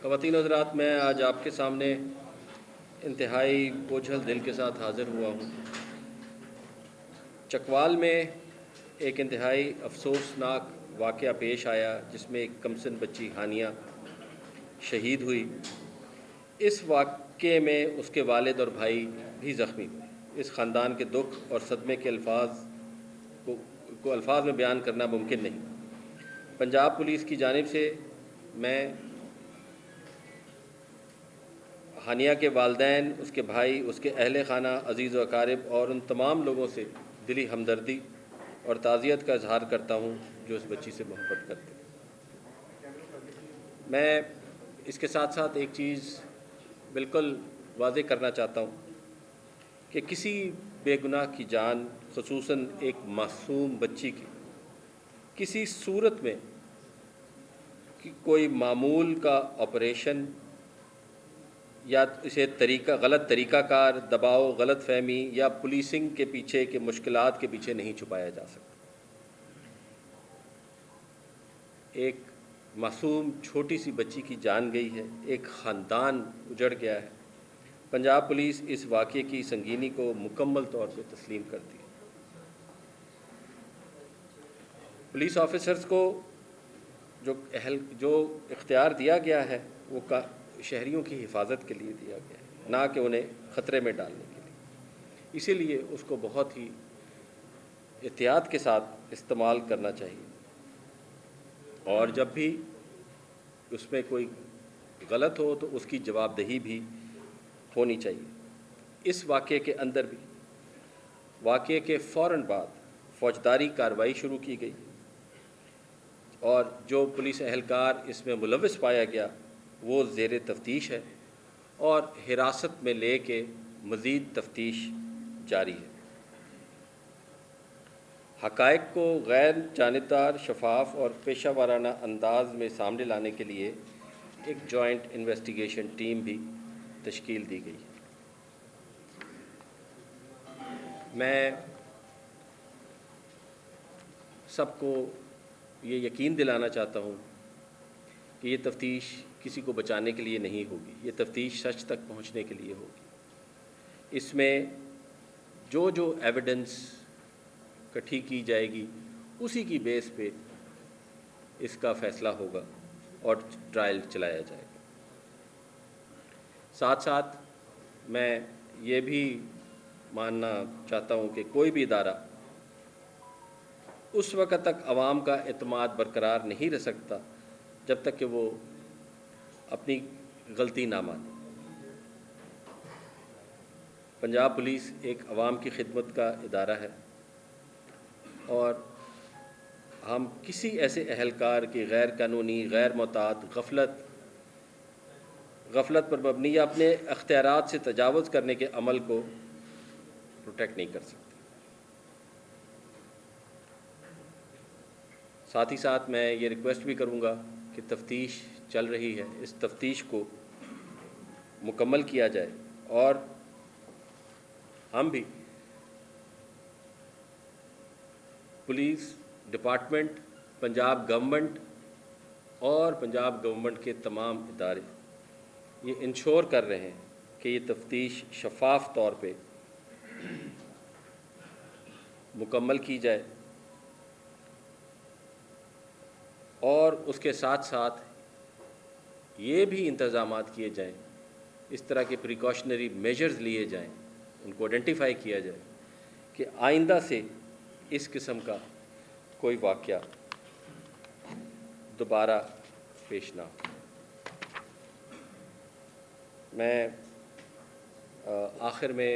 خواتین و حضرات، میں آج آپ کے سامنے انتہائی بوجھل دل کے ساتھ حاضر ہوا ہوں۔ چکوال میں ایک انتہائی افسوسناک واقعہ پیش آیا جس میں ایک کمسن بچی ہانیہ شہید ہوئی۔ اس واقعے میں اس کے والد اور بھائی بھی زخمی ہوئے۔ اس خاندان کے دکھ اور صدمے کے الفاظ میں بیان کرنا ممکن نہیں۔ پنجاب پولیس کی جانب سے میں ہانیہ کے والدین، اس کے بھائی، اس کے اہل خانہ، عزیز و اقارب اور ان تمام لوگوں سے دلی ہمدردی اور تعزیت کا اظہار کرتا ہوں جو اس بچی سے محبت کرتے ہیں۔ میں اس کے ساتھ ساتھ ایک چیز بالکل واضح کرنا چاہتا ہوں کہ کسی بے گناہ کی جان، خصوصاً ایک معصوم بچی کی، کسی صورت میں کوئی معمول کا آپریشن یا اسے غلط طریقہ کار، دباؤ، غلط فہمی یا پولیسنگ کے پیچھے کے مشکلات کے پیچھے نہیں چھپایا جا سکتا۔ ایک معصوم چھوٹی سی بچی کی جان گئی ہے، ایک خاندان اجڑ گیا ہے۔ پنجاب پولیس اس واقعے کی سنگینی کو مکمل طور سے تسلیم کرتی ہے۔ پولیس آفیسرز کو جو اختیار دیا گیا ہے وہ شہریوں کی حفاظت کے لیے دیا گیا ہے، نہ کہ انہیں خطرے میں ڈالنے کے لیے۔ اسی لیے اس کو بہت ہی احتیاط کے ساتھ استعمال کرنا چاہیے، اور جب بھی اس میں کوئی غلط ہو تو اس کی جواب دہی بھی ہونی چاہیے۔ اس واقعے کے اندر بھی واقعے کے فوراً بعد فوجداری کارروائی شروع کی گئی، اور جو پولیس اہلکار اس میں ملوث پایا گیا وہ زیر تفتیش ہے، اور حراست میں لے کے مزید تفتیش جاری ہے۔ حقائق کو غیر جانبدار، شفاف اور پیشہ ورانہ انداز میں سامنے لانے کے لیے ایک جوائنٹ انویسٹیگیشن ٹیم بھی تشکیل دی گئی ہے۔ میں سب کو یہ یقین دلانا چاہتا ہوں کہ یہ تفتیش کسی کو بچانے کے لیے نہیں ہوگی، یہ تفتیش سچ تک پہنچنے کے لیے ہوگی۔ اس میں جو ایویڈنس اکٹھی کی جائے گی اسی کی بیس پہ اس کا فیصلہ ہوگا اور ٹرائل چلایا جائے گا۔ ساتھ ساتھ میں یہ بھی ماننا چاہتا ہوں کہ کوئی بھی ادارہ اس وقت تک عوام کا اعتماد برقرار نہیں رہ سکتا جب تک کہ وہ اپنی غلطی نہ مانے۔ پنجاب پولیس ایک عوام کی خدمت کا ادارہ ہے، اور ہم کسی ایسے اہلکار کی غیر قانونی، غیر معتاد، غفلت پر مبنی یا اپنے اختیارات سے تجاوز کرنے کے عمل کو پروٹیکٹ نہیں کر سکتے۔ ساتھ ہی ساتھ میں یہ ریکویسٹ بھی کروں گا کہ تفتیش چل رہی ہے، اس تفتیش کو مکمل کیا جائے، اور ہم بھی پولیس ڈپارٹمنٹ، پنجاب گورنمنٹ اور پنجاب گورنمنٹ کے تمام ادارے یہ انشور کر رہے ہیں کہ یہ تفتیش شفاف طور پہ مکمل کی جائے، اور اس کے ساتھ ساتھ یہ بھی انتظامات کیے جائیں، اس طرح کے پریکاشنری میجرز لیے جائیں، ان کو آئیڈینٹیفائی کیا جائے کہ آئندہ سے اس قسم کا کوئی واقعہ دوبارہ پیش نہ ہو۔ میں آخر میں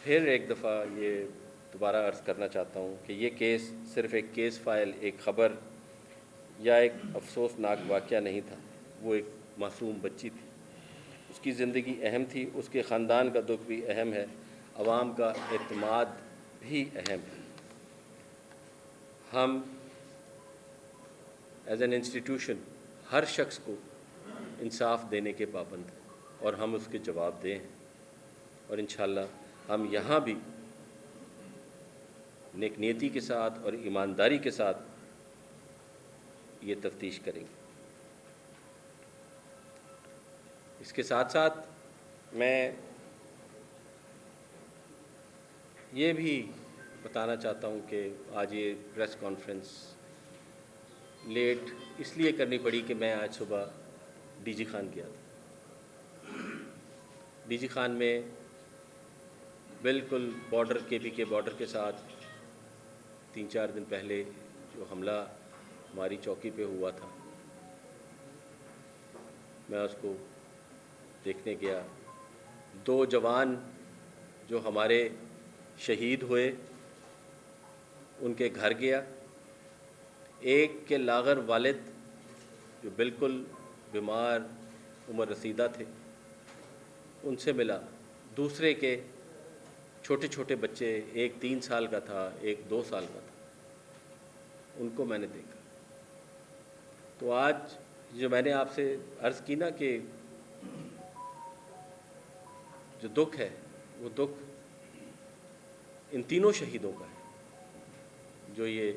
پھر ایک دفعہ یہ دوبارہ عرض کرنا چاہتا ہوں کہ یہ کیس صرف ایک کیس فائل، ایک خبر یا ایک افسوسناک واقعہ نہیں تھا، وہ ایک معصوم بچی تھی۔ اس کی زندگی اہم تھی، اس کے خاندان کا دکھ بھی اہم ہے، عوام کا اعتماد بھی اہم ہے۔ ہم ایز این انسٹیٹیوشن ہر شخص کو انصاف دینے کے پابند ہیں، اور ہم اس کے جواب دیں ہیں، اور انشاءاللہ ہم یہاں بھی نیک نیتی کے ساتھ اور ایمانداری کے ساتھ یہ تفتیش کریں گے۔ اس کے ساتھ ساتھ میں یہ بھی بتانا چاہتا ہوں کہ آج یہ پریس کانفرنس لیٹ اس لیے کرنی پڑی کہ میں آج صبح ڈی جی خان گیا تھا. ڈی جی خان میں بالکل بارڈر کے بارڈر کے ساتھ 3-4 دن پہلے جو حملہ ہماری چوکی پہ ہوا تھا، میں اس کو دیکھنے گیا. 2 جوان جو ہمارے شہید ہوئے ان کے گھر گیا. ایک کے لاغر والد جو بالکل بیمار عمر رسیدہ تھے ان سے ملا. دوسرے کے چھوٹے چھوٹے بچے، ایک 3 سال کا تھا، ایک 2 سال کا تھا، ان کو میں نے دیکھا. تو آج جو میں نے آپ سے عرض کی نا کہ جو دکھ ہے وہ دکھ ان تینوں شہیدوں کا ہے، جو یہ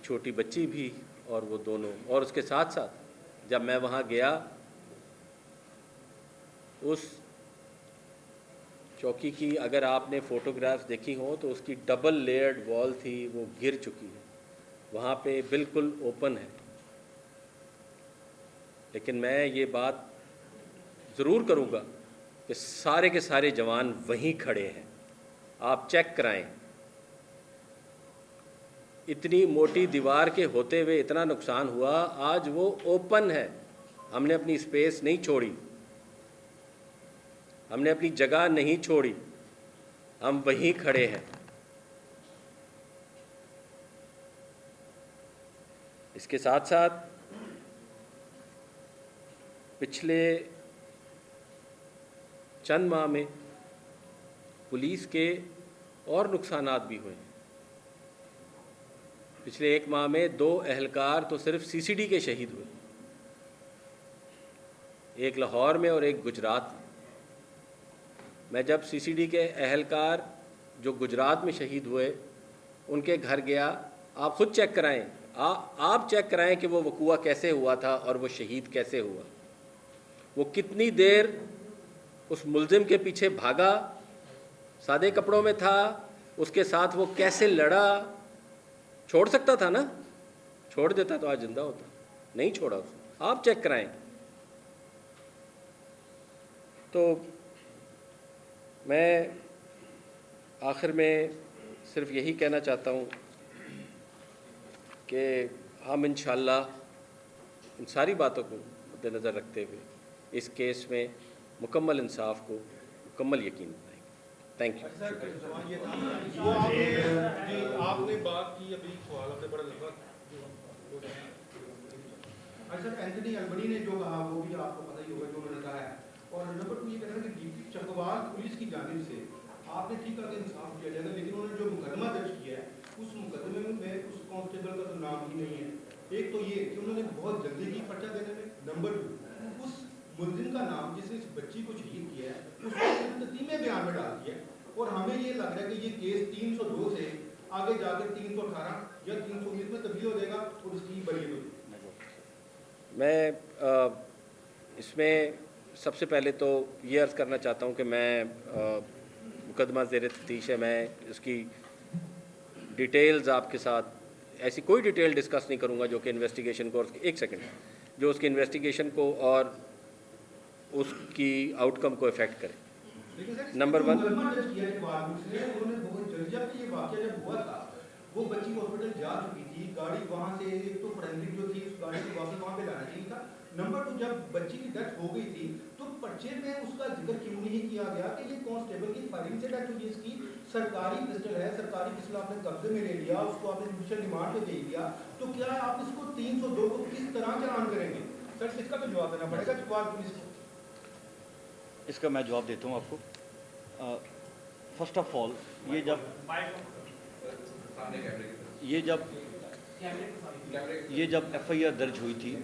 چھوٹی بچی بھی اور وہ دونوں. اور اس کے ساتھ ساتھ جب میں وہاں گیا اس چوکی کی اگر آپ نے فوٹوگرافز دیکھی ہوں تو اس کی ڈبل لیئرڈ وال تھی، وہ گر چکی ہے. وہاں پہ بالکل اوپن ہے. لیکن میں یہ بات ضرور کروں گا کہ سارے کے سارے جوان وہیں کھڑے ہیں. آپ چیک کرائیں. اتنی موٹی دیوار کے ہوتے ہوئے اتنا نقصان ہوا، آج وہ اوپن ہے. ہم نے اپنی اسپیس نہیں چھوڑی، ہم نے اپنی جگہ نہیں چھوڑی، ہم وہیں کھڑے ہیں. اس کے ساتھ ساتھ پچھلے چند ماہ میں پولیس کے اور نقصانات بھی ہوئے ہیں. پچھلے 1 ماہ میں 2 اہلکار تو صرف سی سی ڈی کے شہید ہوئے، ایک لاہور میں اور ایک گجرات میں. میں جب سی سی ڈی کے اہلکار جو گجرات میں شہید ہوئے ان کے گھر گیا، آپ خود چیک کرائیں، آپ چیک کرائیں کہ وہ وقوعہ کیسے ہوا تھا اور وہ شہید کیسے ہوا. وہ کتنی دیر اس ملزم کے پیچھے بھاگا، سادے کپڑوں میں تھا، اس کے ساتھ وہ کیسے لڑا. چھوڑ سکتا تھا نا، چھوڑ دیتا تو آج زندہ ہوتا، نہیں چھوڑا اس. آپ چیک کرائیں. تو میں آخر میں صرف یہی کہنا چاہتا ہوں کہ ہم انشاءاللہ ان ساری باتوں کو مد نظر رکھتے ہوئے اس کیس میں مکمل انصاف کو مکمل یقین بنائیں گے. Thank you. آپ نے بات کی ابھی سوال آپ نے بڑا لمبا. سر اینتھنی البنی نے جو کہا وہ بھی آپ کو پتہ ہی ہوگا جو انہوں نے کہا ہے. اور نمبر 2 یہ کہنا ہے کہ ڈی پی چکوال پولیس کی جانب سے آپ نے ٹھیک ہے کہ انصاف کیا جائے گا، لیکن انہوں نے جو مقدمہ درج کیا ہے اس مقدمے میں اس کانسٹیبل کا تو نام ہی نہیں ہے. ایک تو یہ کہ انہوں نے بہت جلدی کی پرچہ دینے میں. نمبر 2 اس ملزم کا نام جس نے اس بچی کو شہید کیا ہے اس کو تتیمے بیان میں ڈال دیا ہے. اور ہمیں یہ لگ رہا ہے کہ یہ کیس 302 سے آگے جا کے 318 یا 319 میں تبدیل ہو جائے گا اور اس کی بری ہو جائے گی. میں اس میں سب سے پہلے تو یہ عرض کرنا چاہتا ہوں کہ میں مقدمہ زیر تفتیش ہے، میں اس کی ڈیٹیلز آپ کے ساتھ ایسی کوئی ڈیٹیل ڈسکس نہیں کروں گا جو کہ انویسٹیگیشن کو ایک سیکنڈ جو اس کی انویسٹیگیشن کو اور اس کی آؤٹ کم کو افیکٹ کرے. نمبر 1 وہ بچی ہاسپٹل جا چکی تھی، گاڑی وہاں سے ایک تو فرینسک جو تھی اس گاڑی کو واپس وہاں پہ لانا چاہیے تھا. نمبر 2 جب بچی کی ڈیتھ ہو گئی تھی تو پرچے میں اس کا ذکر کیوں نہیں کیا گیا کہ یہ کانسٹیبل کی فائرنگ سے ڈیتھ ہوئی. اس کی سرکاری پسٹل ہے، سرکاری پسٹل آپ نے قبضے میں لے لیا، اس کو آپ نے جوڈیشل ریمانڈ پہ بھیج دیا، تو کیا آپ اس کو 302 کو کس طرح چلان کریں گے؟ سر اس کا تو جواب دینا پڑے گا چکوال پولیس کو. اس کا میں جواب دیتا ہوں آپ کو. فرسٹ آف آل یہ جب ایف آئی آر درج ہوئی تھی،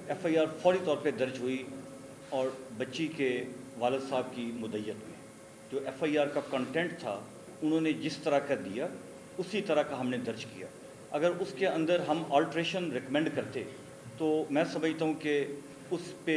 ایف آئی آر فوری طور پہ درج ہوئی اور بچی کے والد صاحب کی مدعیت میں جو ایف آئی آر کا کنٹینٹ تھا انہوں نے جس طرح کا دیا اسی طرح کا ہم نے درج کیا. اگر اس کے اندر ہم آلٹریشن ریکمینڈ کرتے تو میں سمجھتا ہوں کہ اس پہ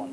1।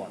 1।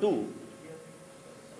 2,